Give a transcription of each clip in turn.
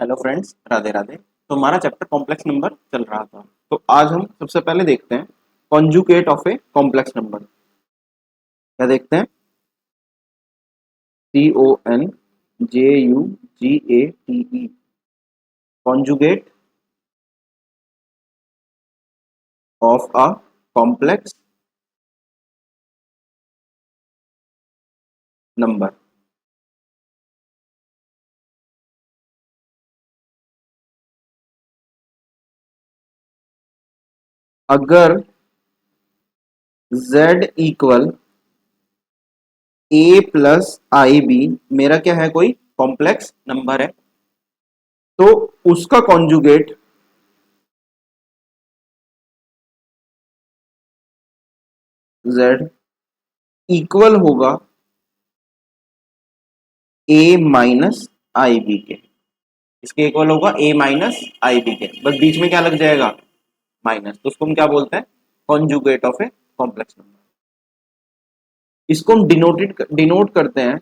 Hello friends, Radhe Radhe. तो हमारा chapter complex number चल रहा था। तो आज हम सबसे पहले देखते हैं conjugate of a complex number. क्या देखते हैं? CONJUGATE, conjugate of a complex number. अगर Z equal A plus i b मेरा क्या है, कोई कॉम्प्लेक्स नंबर है, तो उसका कॉन्जुगेट Z इक्वल होगा A माइनस आई बी के। इसके इक्वल होगा A माइनस आई बी के, बस बीच में क्या लग जाएगा, माइनस। तो उसको हम क्या बोलते हैं? Conjugate of a complex number. इसको हम डिनोट करते हैं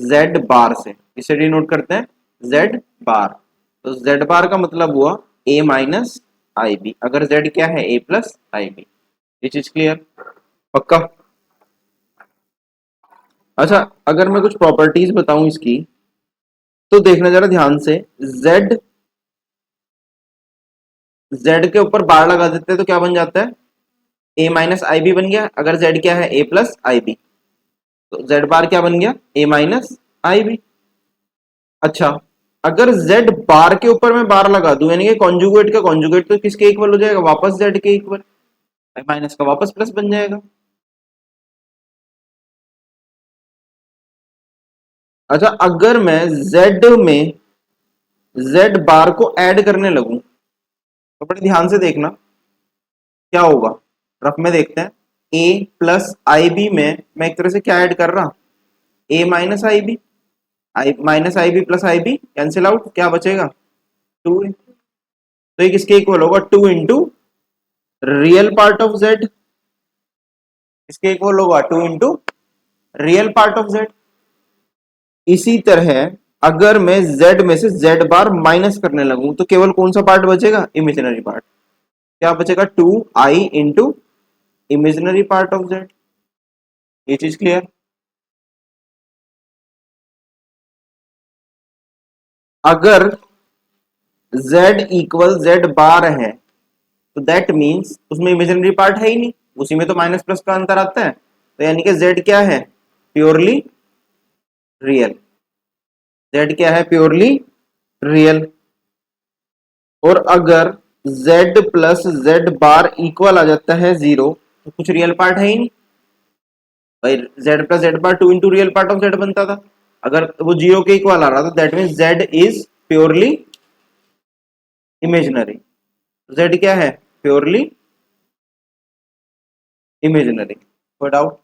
Z बार से। इसे डिनोट करते हैं Z बार। तो Z बार का मतलब हुआ A माइनस आई बी, अगर Z क्या है, A प्लस आई बी। ये चीज क्लियर? पक्का? अच्छा, अगर मैं कुछ प्रॉपर्टीज बताऊं इसकी, तो देखना जरा ध्यान से। Z Z के ऊपर बार लगा देते हैं तो क्या बन जाता है? A माइनस आई बी बन गया। अगर Z क्या है, A प्लस आई बी, तो Z बार क्या बन गया, A माइनस आई बी। अच्छा, अगर Z बार के ऊपर मैं बार लगा दूं, यानी कि कॉन्जुगेट का कॉन्जुगेट, तो किसके इक्वल हो जाएगा, वापस Z के इक्वल। माइनस का वापस प्लस बन जाएगा। अच्छा, अगर मैं Z में Z बार को ऐड करने लगूं, तो बड़े ध्यान से देखना क्या होगा। रफ में देखते हैं। A प्लस आई बी में मैं एक तरह से क्या ऐड कर रहा, A minus i b. I minus i b plus i b cancel out, क्या बचेगा, 2। तो ये किसके इक्वल होगा, 2 into real part of Z। इसके इक्वल होगा 2 into real part of Z। इसी तरह अगर मैं Z में से Z बार माइनस करने लगूं, तो केवल कौन सा पार्ट बचेगा, इमेजिनरी पार्ट। क्या बचेगा, 2i into imaginary part of Z। ये चीज क्लियर? अगर Z इक्वल Z बार है, तो दैट मीन्स उसमें इमेजिनरी पार्ट है ही नहीं, उसी में तो माइनस प्लस का अंतर आता है। तो यानी कि Z क्या है, प्योरली रियल। Z क्या है, प्योरली रियल। और अगर Z प्लस Z बार इक्वल आ जाता है 0, तो कुछ रियल पार्ट है ही नहीं भाई। Z plus Z bar 2 into real part of Z बनता था। अगर वो 0 के इक्वल आ रहा था, that mean Z is purely imaginary. Z क्या है, प्योरली इमेजिनरी। कोई डाउट?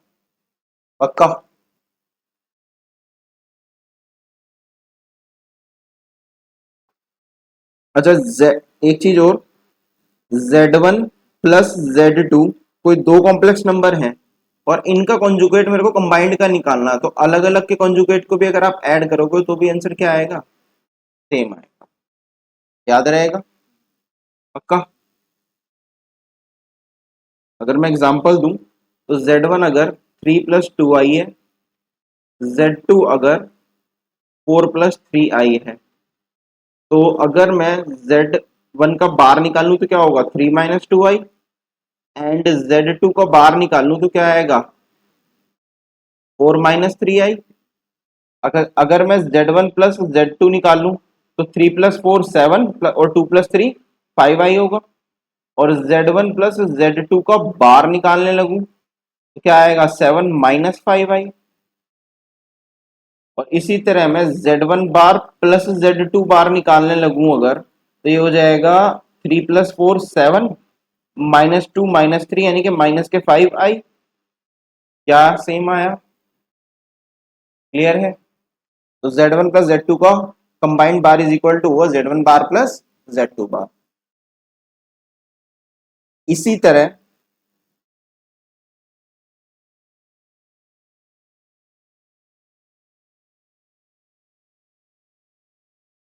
पक्का? अच्छा, एक चीज और, Z1 प्लस Z2 कोई दो कॉम्प्लेक्स नंबर हैं, और इनका कॉन्जुगेट मेरे को कंबाइंड का निकालना है। तो अलग अलग के कॉन्जुगेट को भी अगर आप ऐड करोगे, तो भी आंसर क्या आएगा, सेम आएगा। याद रहेगा? पक्का? अगर मैं एग्जांपल दूं, तो Z1 अगर 3 प्लस 2i है, Z2 अगर 4 प्लस 3i है, तो अगर मैं Z1 का बार निकालूं तो क्या होगा, 3 माइनस 2i। एंड Z2 का बार निकालूं तो क्या आएगा, 4 माइनस 3i। अगर मैं Z1 प्लस Z2 निकालूं, तो 3 प्लस 4 7, और 2 प्लस 3 5i होगा। और Z1 प्लस Z2 का बार निकालने लगूं, तो क्या आएगा, 7 माइनस 5i। और इसी तरह मैं Z1 बार प्लस Z2 बार निकालने लगूं अगर, तो ये हो जाएगा 3 प्लस 4 7, माइनस 2 माइनस 3, यानी कि माइनस के 5i। क्या सेम आया? क्लियर है? तो Z1 प्लस Z2 का combined bar is equal to हुआ Z1 बार प्लस Z2 बार। इसी तरह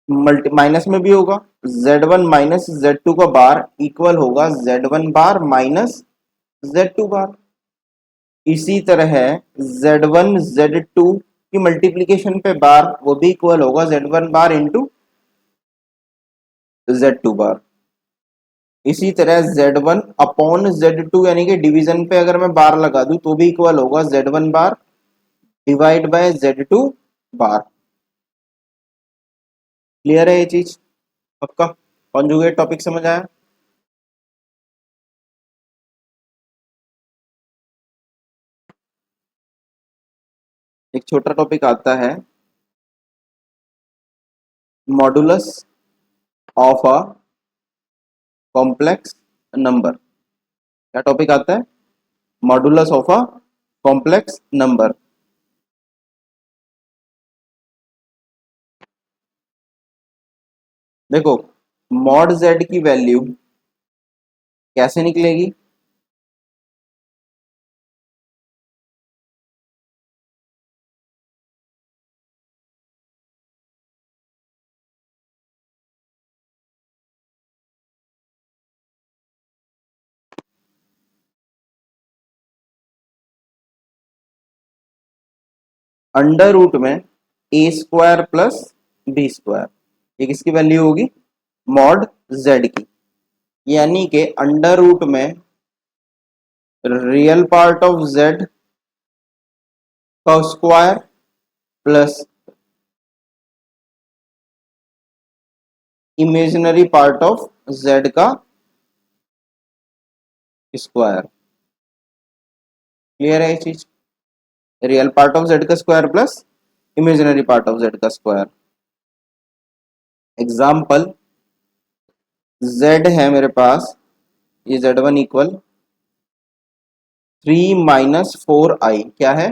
मल्टी माइनस में भी होगा, Z1 माइनस Z2 का बार इक्वल होगा Z1 बार माइनस Z2 बार। इसी तरह Z1 Z2 की मल्टीप्लीकेशन पे बार वो भी इक्वल होगा Z1 बार इंटू Z2 बार। इसी तरह Z1 अपॉन Z2 यानी कि डिवीजन पे अगर मैं बार लगा दूं तो भी इक्वल होगा Z1 bar divide by Z2 bar. Clear है ये चीज? पक्का? कॉन्जुगेट टॉपिक समझ आया? एक छोटा टॉपिक आता है, modulus of a complex number. क्या टॉपिक आता है? Modulus of a complex number. देखो, मॉड z की वैल्यू कैसे निकलेगी? अंडर रूट में ए स्क्वायर प्लस बी स्क्वायर, ये किसकी वैल्यू होगी? मॉड z की। यानी कि अंडर रूट में रियल पार्ट ऑफ z का square plus imaginary part of z का स्क्वायर। क्लियर है ये चीज? रियल पार्ट ऑफ z का square plus imaginary part of z का स्क्वायर। एग्जाम्पल, z है मेरे पास, ये z1 इक्वल 3 - 4i। क्या है?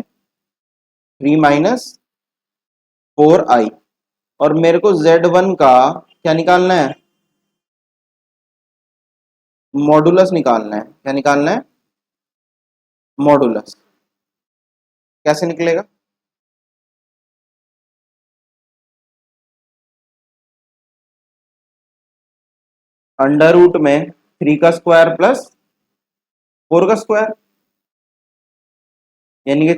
3 - 4i। और मेरे को Z1 का क्या निकालना है? मॉडुलस निकालना है। क्या निकालना है? मॉडुलस। कैसे निकलेगा? अंडर रूट में 3 का स्क्वायर प्लस 4 का स्क्वायर, यानी कि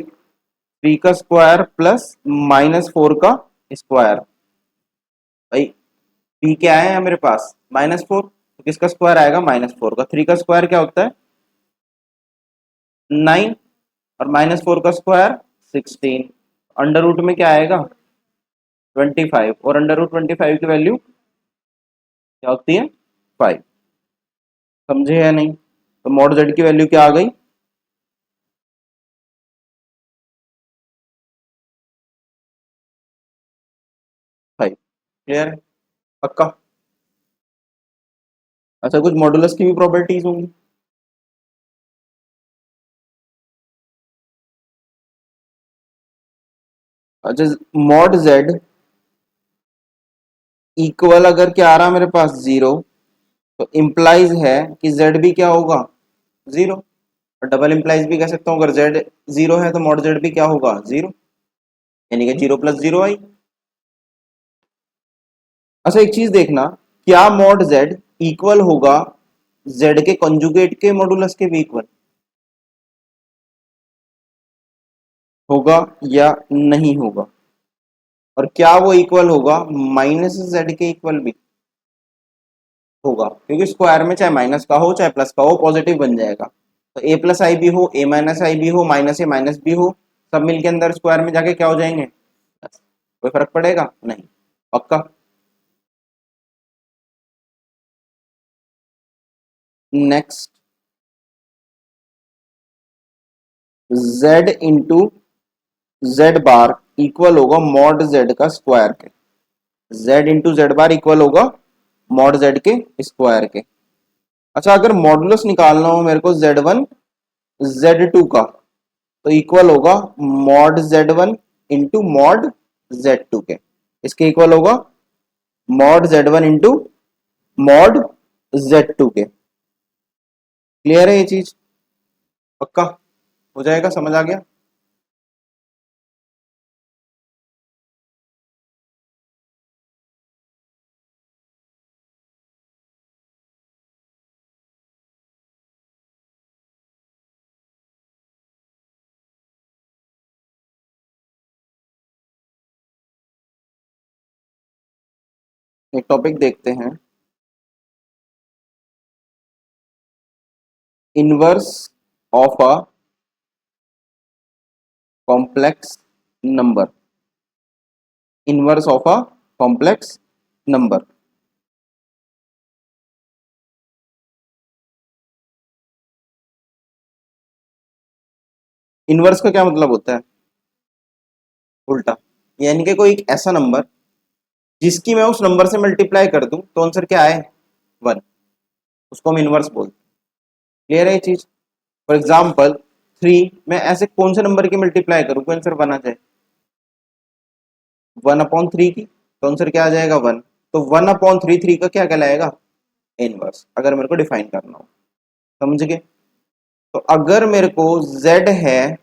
3 का स्क्वायर प्लस -4 का स्क्वायर। भाई p क्या है मेरे पास? -4, तो किसका स्क्वायर आएगा? -4 का। 3 का स्क्वायर क्या होता है? 9, और -4 का स्क्वायर 16। अंडर रूट में क्या आएगा? 25, और अंडर रूट 25 की वैल्यू क्या होती है? 5। समझे या नहीं? तो मॉड z की वैल्यू क्या आ गई? 5। क्लियर है? पक्का? अच्छा, कुछ मॉडुलस की भी प्रॉपर्टीज होंगी। अच्छा, मॉड z इक्वल अगर क्या आ रहा मेरे पास? 0, तो इम्प्लाइज है कि z भी क्या होगा? 0। और डबल इम्प्लाइज भी कह सकता हूँ, अगर z 0 है तो मॉड z भी क्या होगा? 0, यानी कि 0 + 0i। अच्छा, एक चीज देखना, क्या मॉड z इक्वल होगा z के कंजुगेट के मॉडुलस के भी इक्वल होगा या नहीं होगा? और क्या वो इक्वल होगा -z के इक्वल भी होगा? क्योंकि स्क्वायर में चाहे माइनस का हो चाहे प्लस का हो, पॉजिटिव बन जाएगा। तो a+i भी हो, a-i भी हो, -a- भी हो, सब मिलके अंदर स्क्वायर में जाके क्या हो जाएंगे? कोई फर्क पड़ेगा नहीं। पक्का? नेक्स्ट, z इंटू जेड बार इक्वल होगा मॉड z का स्क्वायर के। z इंटू जेड बार इक्वल होगा मॉड z के स्क्वायर के। अच्छा, अगर मॉडुलस निकालना हो मेरे को z1 z2 का, तो इक्वल होगा mod z1 into mod z2 के। इसके इक्वल होगा mod z1 into mod z2 के। क्लियर है ये चीज? पक्का? हो जाएगा? समझ आ गया? एक टॉपिक देखते हैं, inverse of a complex number. Inverse of a complex number. Inverse का क्या मतलब होता है? उल्टा। यानी कि कोई एक ऐसा नंबर जिसकी मैं उस नंबर से मल्टीप्लाई कर दूं तो आंसर क्या आए? 1। उसको हम इनवर्स बोलते हैं। क्लियर है ये चीज? फॉर एग्जाम्पल 3 मैं ऐसे कौन से नंबर की मल्टीप्लाई करूं कोई आंसर बना जाए? 1/3 की, तो आंसर क्या आ जाएगा? 1। तो 1/3 3 का क्या कहलाएगा? इनवर्स, अगर मेरे को डिफाइन करना हो। समझ गए? तो अगर मेरे को z है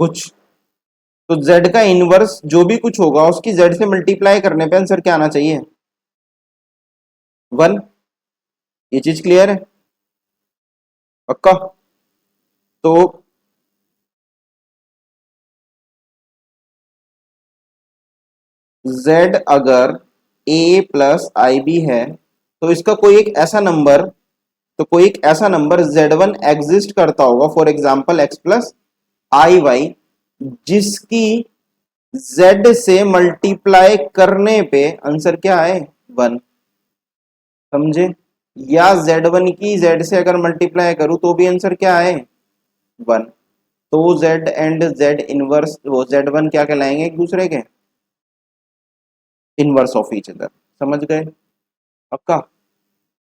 कुछ, तो z का इनवर्स जो भी कुछ होगा उसकी z से मल्टीप्लाई करने पे आंसर क्या आना चाहिए? 1। ये चीज क्लियर है? पक्का? तो z अगर a प्लस आई बी है, तो इसका कोई एक ऐसा नंबर, तो कोई एक ऐसा नंबर z1 एग्जिस्ट करता होगा, for example x plus i y, जिसकी z से मल्टीप्लाई करने पे आंसर क्या आए? 1। समझे? या z1 की z से अगर मल्टीप्लाई करूं तो भी आंसर क्या आए? 1। तो z एंड z इनवर्स, वो z1 क्या कहलाएंगे एक दूसरे के? Inverse of each other. समझ गए? पक्का?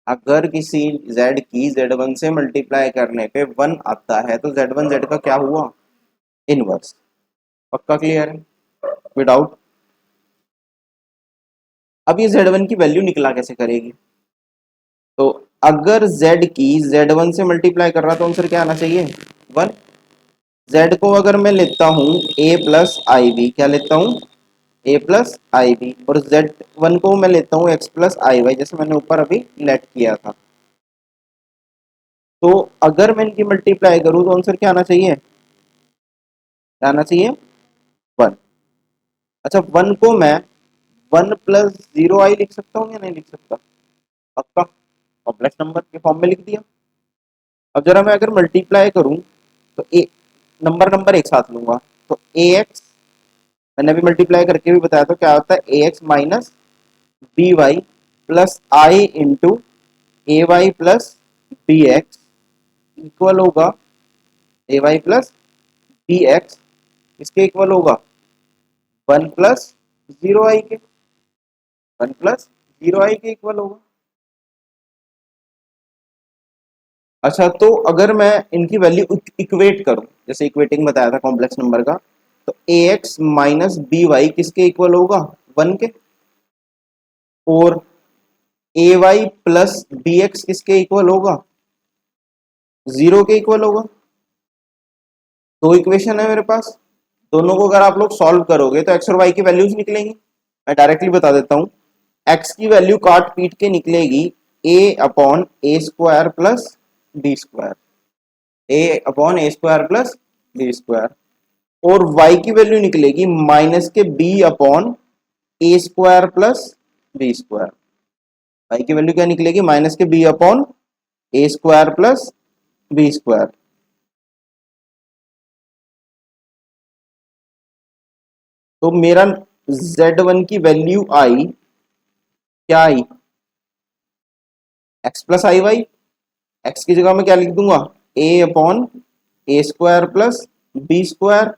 अगर किसी z की z1 से मल्टीप्लाई करने पे 1 आता है तो z1 z का क्या हुआ? इनवर्स। पक्का क्लियर है? विदाउट। अब ये z1 की वैल्यू निकला कैसे करेगी? तो अगर z की z1 से मल्टीप्लाई कर रहा तो आंसर क्या आना चाहिए? 1। z को अगर मैं लेता हूं a प्लस आई बी, क्या लेता हूं? a प्लस आई बी, और z1 को मैं लेता हूं x प्लस आई वाई, जैसे मैंने ऊपर अभी लेट किया था। तो अगर मैं इनकी मल्टीप्लाई करूं तो आंसर क्या आना चाहिए? क्या आना चाहिए? 1। अच्छा, 1 को मैं 1+0i लिख सकता हूँ या नहीं लिख सकता? पक्का? कॉम्प्लेक्स नंबर के फॉर्म में लिख दिया। अब जरा मैं अगर मल्टीप्लाई करूं तो ए नंबर नंबर एक साथ लूंगा, तो ए एक्स, मैंने अभी मल्टीप्लाई करके भी बताया था क्या होता है, a x minus b y plus i into a y plus b x equal होगा a y plus b x, इसके इक्वल होगा 1+0i के, 1+0i के इक्वल होगा। अच्छा, तो अगर मैं इनकी वैल्यू इक्वेट करूं, जैसे इक्वेटिंग बताया था कॉम्प्लेक्स नंबर का, तो ए एक्स माइनस बी वाई किसके इक्वल होगा? 1 के। और ए वाई प्लस बी एक्स किसके इक्वल होगा? 0 के इक्वल होगा। दो इक्वेशन है मेरे पास, दोनों को अगर आप लोग सॉल्व करोगे तो एक्स और वाई की वैल्यूज निकलेंगी। मैं डायरेक्टली बता देता हूं, एक्स की वैल्यू काट पीट के निकलेगी a/a² plus b², a/a² plus b²। और y की वैल्यू निकलेगी माइनस के b/a² प्लस b²। y की वैल्यू क्या निकलेगी? माइनस के b/a² प्लस b²। तो मेरा z1 की वैल्यू आई, क्या आई? x plus i Y. x की जगह मैं क्या लिख दूंगा? a/a² plus b²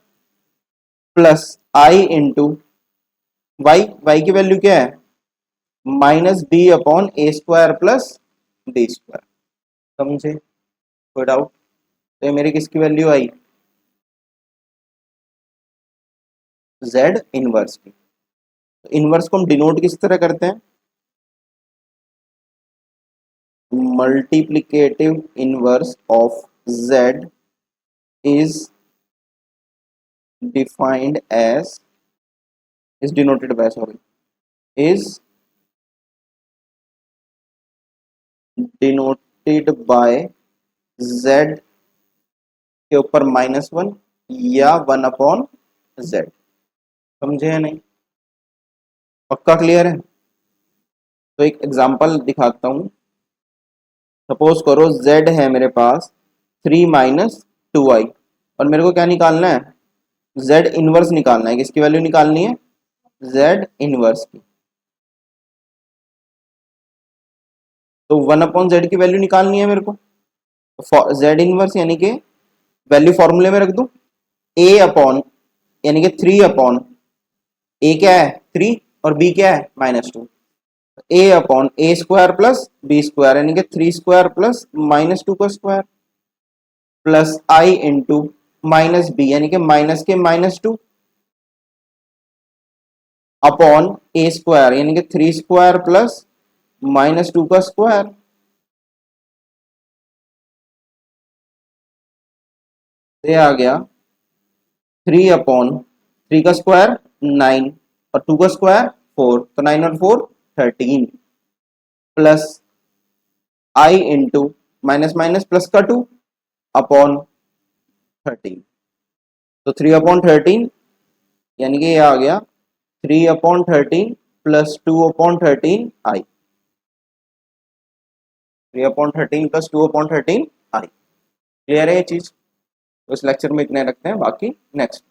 plus i into y की वैल्यू क्या है? Minus b/a² plus b²। समझे? कोई डाउट? तो ये मेरी किसकी वैल्यू आई? z इनवर्स की। तो इनवर्स को हम डिनोट किस तरह करते हैं? Multiplicative inverse of z is defined as, is denoted by, sorry, is denoted by z के ऊपर -1 या 1/z। समझे या नहीं? पक्का क्लियर है? तो एक एग्जांपल दिखाता हूँ। सपोज करो z है मेरे पास 3 - 2i, और मेरे को क्या निकालना है? z इनवर्स निकालना है। किसकी वैल्यू निकालनी है? z इनवर्स की। तो 1/z की वैल्यू निकालनी है मेरे को। z इनवर्स यानी कि वैल्यू फॉर्मूले में रख दूं, a अपॉन यानी कि 3 अपॉन, a क्या है 3 और b क्या है -2, a upon a² plus b² यानी कि 3² प्लस -2 का square, plus i into minus b यानी कि माइनस के -2 अपॉन a² यानी कि 3² प्लस -2 का स्क्वायर। ये आ गया 3/3 का स्क्वायर 9 और 2 का स्क्वायर 4, तो 9 और 4 13, plus i into minus minus plus का 2 अपॉन 13। तो 3/13 यानी कि ये आ गया 3/13 प्लस 2/13 आई, 3/13 प्लस 2/13 आई। क्लियर है ये चीज? तो इस लेक्चर में इतने रखते हैं, बाकी नेक्स्ट